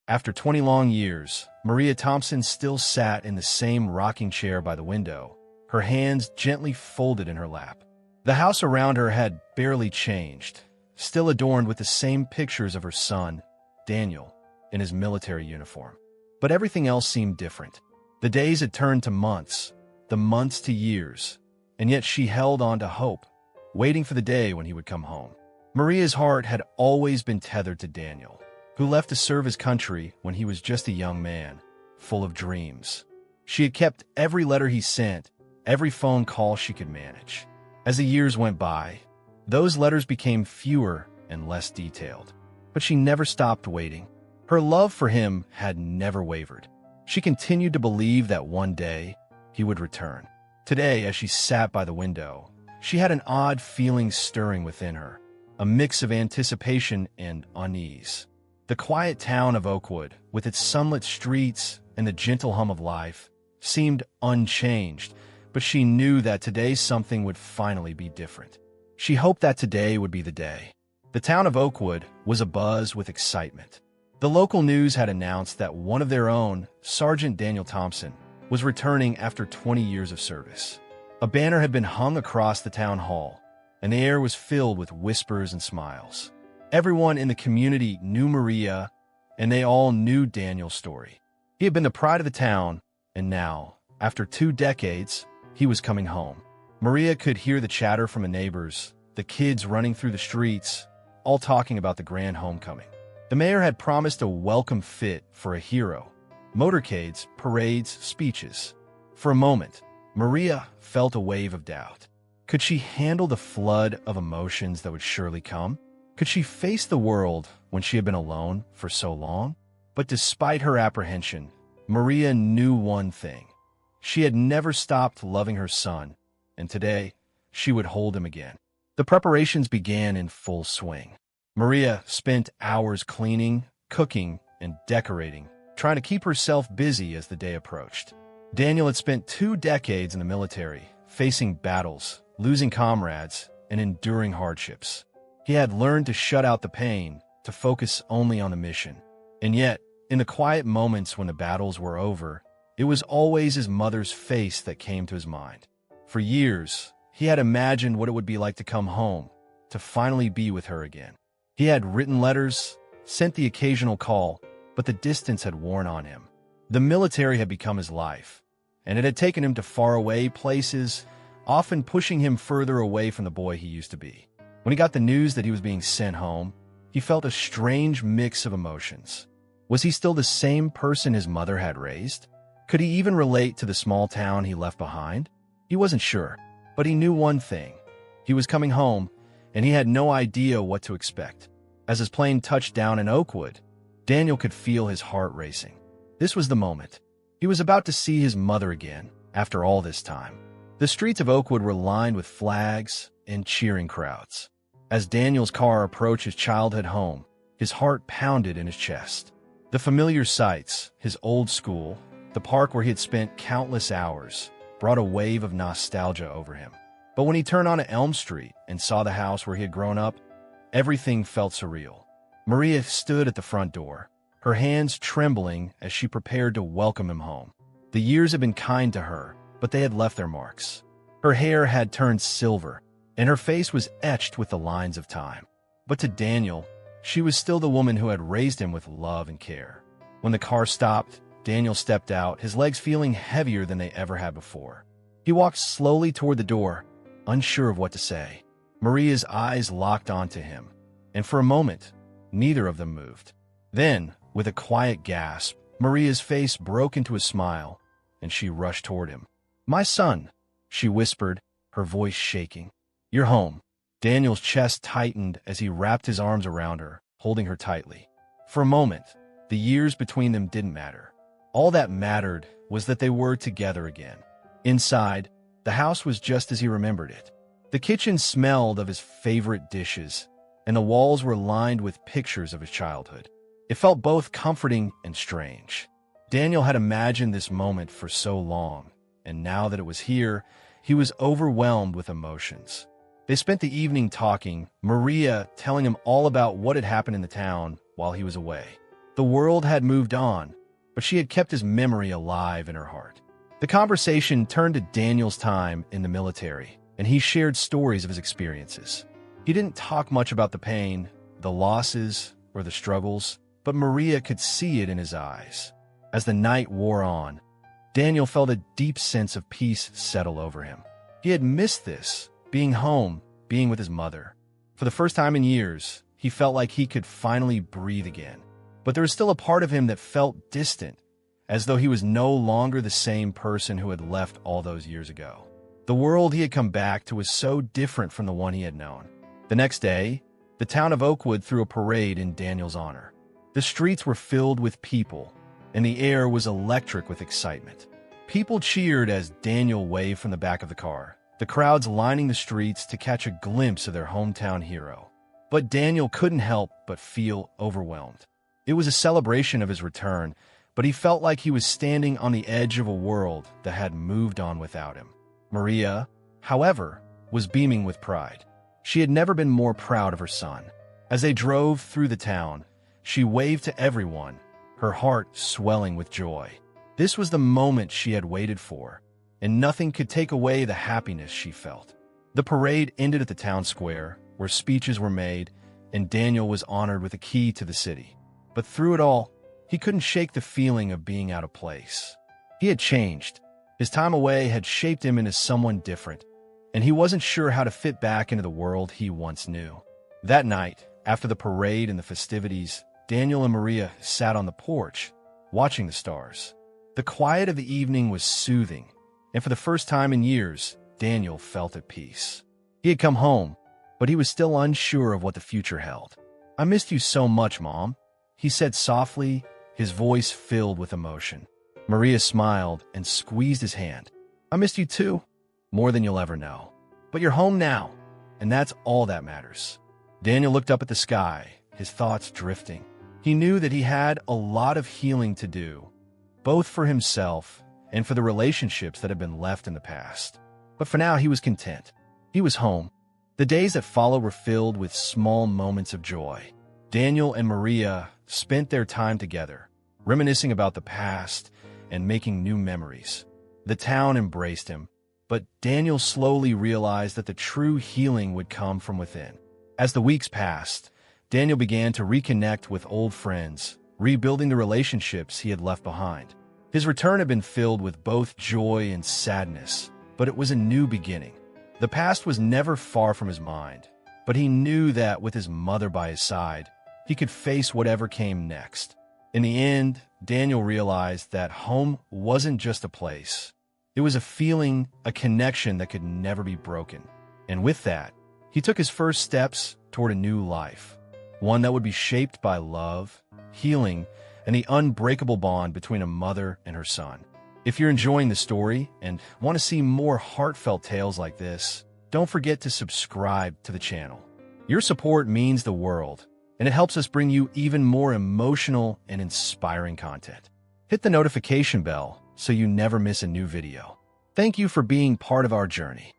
After 20 long years, Maria Thompson still sat in the same rocking chair by the window, her hands gently folded in her lap. The house around her had barely changed, still adorned with the same pictures of her son, Daniel, in his military uniform. But everything else seemed different. The days had turned to months, the months to years, and yet she held on to hope, waiting for the day when he would come home. Maria's heart had always been tethered to Daniel, who left to serve his country when he was just a young man, full of dreams. She had kept every letter he sent, every phone call she could manage. As the years went by, those letters became fewer and less detailed. But she never stopped waiting. Her love for him had never wavered. She continued to believe that one day he would return. Today, as she sat by the window, she had an odd feeling stirring within her, a mix of anticipation and unease. The quiet town of Oakwood, with its sunlit streets and the gentle hum of life, seemed unchanged, but she knew that today something would finally be different. She hoped that today would be the day. The town of Oakwood was abuzz with excitement. The local news had announced that one of their own, Sergeant Daniel Thompson, was returning after 20 years of service. A banner had been hung across the town hall, and the air was filled with whispers and smiles. Everyone in the community knew Maria, and they all knew Daniel's story. He had been the pride of the town, and now, after 2 decades, he was coming home. Maria could hear the chatter from the neighbors, the kids running through the streets, all talking about the grand homecoming. The mayor had promised a welcome fit for a hero. Motorcades, parades, speeches. For a moment, Maria felt a wave of doubt. Could she handle the flood of emotions that would surely come? Could she face the world when she had been alone for so long? But despite her apprehension, Maria knew one thing. She had never stopped loving her son, and today she would hold him again. The preparations began in full swing. Maria spent hours cleaning, cooking, and decorating, trying to keep herself busy as the day approached. Daniel had spent 2 decades in the military, facing battles, losing comrades, and enduring hardships. He had learned to shut out the pain, to focus only on the mission. And yet, in the quiet moments when the battles were over, it was always his mother's face that came to his mind. For years, he had imagined what it would be like to come home, to finally be with her again. He had written letters, sent the occasional call, but the distance had worn on him. The military had become his life, and it had taken him to faraway places, often pushing him further away from the boy he used to be. When he got the news that he was being sent home, he felt a strange mix of emotions. Was he still the same person his mother had raised? Could he even relate to the small town he left behind? He wasn't sure, but he knew one thing. He was coming home, and he had no idea what to expect. As his plane touched down in Oakwood, Daniel could feel his heart racing. This was the moment. He was about to see his mother again, after all this time. The streets of Oakwood were lined with flags and cheering crowds. As Daniel's car approached his childhood home, his heart pounded in his chest. The familiar sights, his old school, the park where he had spent countless hours, brought a wave of nostalgia over him. But when he turned onto Elm Street and saw the house where he had grown up, everything felt surreal. Maria stood at the front door, her hands trembling as she prepared to welcome him home. The years had been kind to her, but they had left their marks. Her hair had turned silver, and her face was etched with the lines of time. But to Daniel, she was still the woman who had raised him with love and care. When the car stopped, Daniel stepped out, his legs feeling heavier than they ever had before. He walked slowly toward the door, unsure of what to say. Maria's eyes locked onto him, and for a moment, neither of them moved. Then, with a quiet gasp, Maria's face broke into a smile, and she rushed toward him. "My son," she whispered, her voice shaking. "You're home." Daniel's chest tightened as he wrapped his arms around her, holding her tightly. For a moment, the years between them didn't matter. All that mattered was that they were together again. Inside, the house was just as he remembered it. The kitchen smelled of his favorite dishes, and the walls were lined with pictures of his childhood. It felt both comforting and strange. Daniel had imagined this moment for so long, and now that it was here, he was overwhelmed with emotions. They spent the evening talking, Maria telling him all about what had happened in the town while he was away. The world had moved on, but she had kept his memory alive in her heart. The conversation turned to Daniel's time in the military, and he shared stories of his experiences. He didn't talk much about the pain, the losses, or the struggles, but Maria could see it in his eyes. As the night wore on, Daniel felt a deep sense of peace settle over him. He had missed this, being home, being with his mother. For the first time in years, he felt like he could finally breathe again. But there was still a part of him that felt distant, as though he was no longer the same person who had left all those years ago. The world he had come back to was so different from the one he had known. The next day, the town of Oakwood threw a parade in Daniel's honor. The streets were filled with people, and the air was electric with excitement. People cheered as Daniel waved from the back of the car, the crowds lining the streets to catch a glimpse of their hometown hero. But Daniel couldn't help but feel overwhelmed. It was a celebration of his return, but he felt like he was standing on the edge of a world that had moved on without him. Maria, however, was beaming with pride. She had never been more proud of her son. As they drove through the town, she waved to everyone, her heart swelling with joy. This was the moment she had waited for, and nothing could take away the happiness she felt. The parade ended at the town square, where speeches were made, and Daniel was honored with a key to the city. But through it all, he couldn't shake the feeling of being out of place. He had changed. His time away had shaped him into someone different, and he wasn't sure how to fit back into the world he once knew. That night, after the parade and the festivities, Daniel and Maria sat on the porch, watching the stars. The quiet of the evening was soothing, and for the first time in years, Daniel felt at peace. He had come home, but he was still unsure of what the future held. "I missed you so much, Mom," he said softly, his voice filled with emotion. Maria smiled and squeezed his hand. "I missed you too, more than you'll ever know. But you're home now, and that's all that matters." Daniel looked up at the sky, his thoughts drifting. He knew that he had a lot of healing to do, both for himself and for the relationships that had been left in the past. But for now, he was content. He was home. The days that followed were filled with small moments of joy. Daniel and Maria spent their time together, reminiscing about the past and making new memories. The town embraced him, but Daniel slowly realized that the true healing would come from within. As the weeks passed, Daniel began to reconnect with old friends, rebuilding the relationships he had left behind. His return had been filled with both joy and sadness, but it was a new beginning. The past was never far from his mind, but he knew that with his mother by his side, he could face whatever came next. In the end, Daniel realized that home wasn't just a place. It was a feeling, a connection that could never be broken. And with that, he took his first steps toward a new life, one that would be shaped by love, healing, and the unbreakable bond between a mother and her son. If you're enjoying the story and want to see more heartfelt tales like this, don't forget to subscribe to the channel. Your support means the world, and it helps us bring you even more emotional and inspiring content. Hit the notification bell so you never miss a new video. Thank you for being part of our journey.